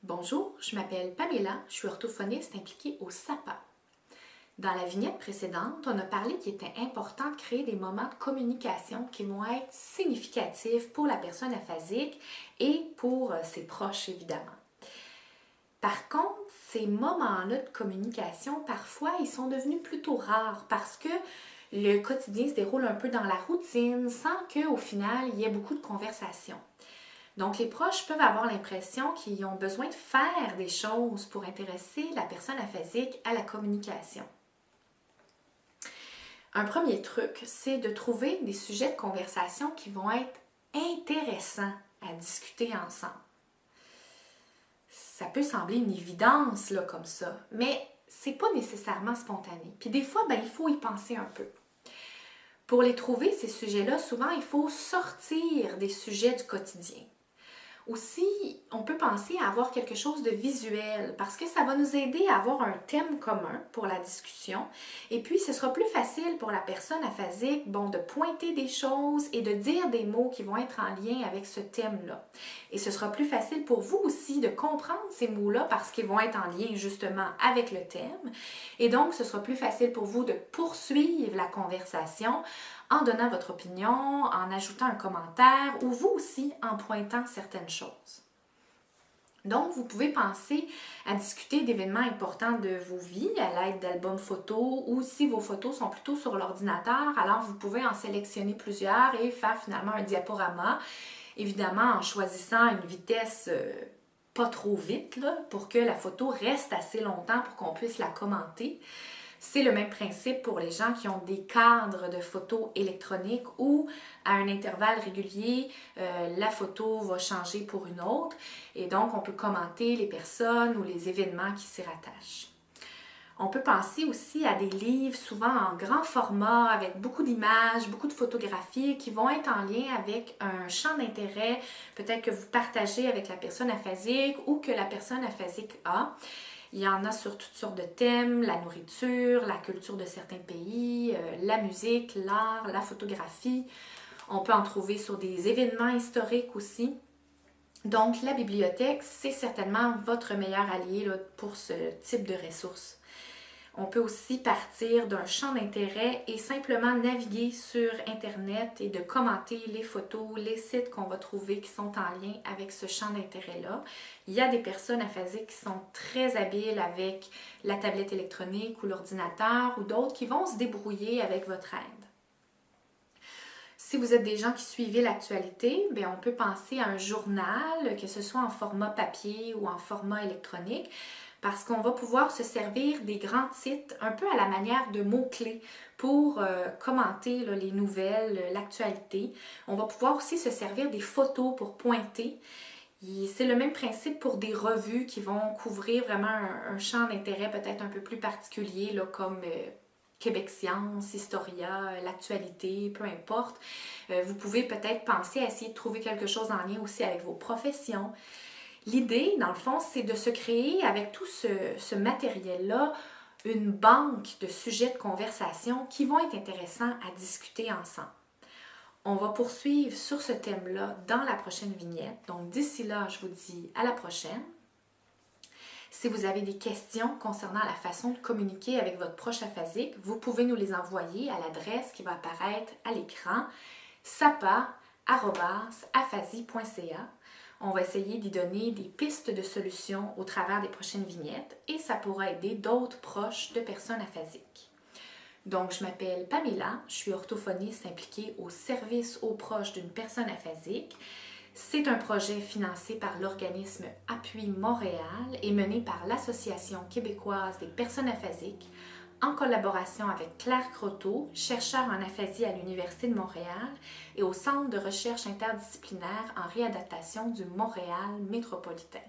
Bonjour, je m'appelle Pamela, je suis orthophoniste impliquée au SAPA. Dans la vignette précédente, on a parlé qu'il était important de créer des moments de communication qui vont être significatifs pour la personne aphasique et pour ses proches, évidemment. Par contre, ces moments-là de communication, parfois, ils sont devenus plutôt rares parce que le quotidien se déroule un peu dans la routine sans qu'au final, il y ait beaucoup de conversations. Donc, les proches peuvent avoir l'impression qu'ils ont besoin de faire des choses pour intéresser la personne aphasique à la communication. Un premier truc, c'est de trouver des sujets de conversation qui vont être intéressants à discuter ensemble. Ça peut sembler une évidence là, comme ça, mais c'est pas nécessairement spontané. Puis des fois, il faut y penser un peu. Pour les trouver, ces sujets-là, souvent, il faut sortir des sujets du quotidien. Aussi, on peut penser à avoir quelque chose de visuel parce que ça va nous aider à avoir un thème commun pour la discussion. Et puis, ce sera plus facile pour la personne aphasique de pointer des choses et de dire des mots qui vont être en lien avec ce thème-là. Et ce sera plus facile pour vous aussi de comprendre ces mots-là parce qu'ils vont être en lien justement avec le thème. Et donc, ce sera plus facile pour vous de poursuivre la conversation en donnant votre opinion, en ajoutant un commentaire ou vous aussi en pointant certaines choses. Donc, vous pouvez penser à discuter d'événements importants de vos vies à l'aide d'albums photos ou si vos photos sont plutôt sur l'ordinateur, alors vous pouvez en sélectionner plusieurs et faire finalement un diaporama, évidemment en choisissant une vitesse pas trop vite là, pour que la photo reste assez longtemps pour qu'on puisse la commenter. C'est le même principe pour les gens qui ont des cadres de photos électroniques où, à un intervalle régulier, la photo va changer pour une autre et donc on peut commenter les personnes ou les événements qui s'y rattachent. On peut penser aussi à des livres souvent en grand format avec beaucoup d'images, beaucoup de photographies qui vont être en lien avec un champ d'intérêt peut-être que vous partagez avec la personne aphasique ou que la personne aphasique a. Il y en a sur toutes sortes de thèmes, la nourriture, la culture de certains pays, la musique, l'art, la photographie. On peut en trouver sur des événements historiques aussi. Donc, la bibliothèque, c'est certainement votre meilleur allié là, pour ce type de ressources. On peut aussi partir d'un champ d'intérêt et simplement naviguer sur Internet et de commenter les photos, les sites qu'on va trouver qui sont en lien avec ce champ d'intérêt-là. Il y a des personnes aphasiques qui sont très habiles avec la tablette électronique ou l'ordinateur ou d'autres qui vont se débrouiller avec votre aide. Si vous êtes des gens qui suivez l'actualité, on peut penser à un journal, que ce soit en format papier ou en format électronique, parce qu'on va pouvoir se servir des grands titres un peu à la manière de mots-clés pour commenter les nouvelles, l'actualité. On va pouvoir aussi se servir des photos pour pointer. C'est le même principe pour des revues qui vont couvrir vraiment un champ d'intérêt peut-être un peu plus particulier, là, comme Québec Science, Historia, l'actualité, peu importe. Vous pouvez peut-être penser à essayer de trouver quelque chose en lien aussi avec vos professions. L'idée, dans le fond, c'est de se créer avec tout ce matériel-là une banque de sujets de conversation qui vont être intéressants à discuter ensemble. On va poursuivre sur ce thème-là dans la prochaine vignette. Donc d'ici là, je vous dis à la prochaine. Si vous avez des questions concernant la façon de communiquer avec votre proche aphasique, vous pouvez nous les envoyer à l'adresse qui va apparaître à l'écran sapa@aphasie.ca. On va essayer d'y donner des pistes de solutions au travers des prochaines vignettes et ça pourra aider d'autres proches de personnes aphasiques. Donc, je m'appelle Pamela, je suis orthophoniste impliquée au service aux proches d'une personne aphasique. C'est un projet financé par l'organisme Appui Montréal et mené par l'Association québécoise des personnes aphasiques en collaboration avec Claire Croteau, chercheur en aphasie à l'Université de Montréal et au Centre de recherche interdisciplinaire en réadaptation du Montréal métropolitain.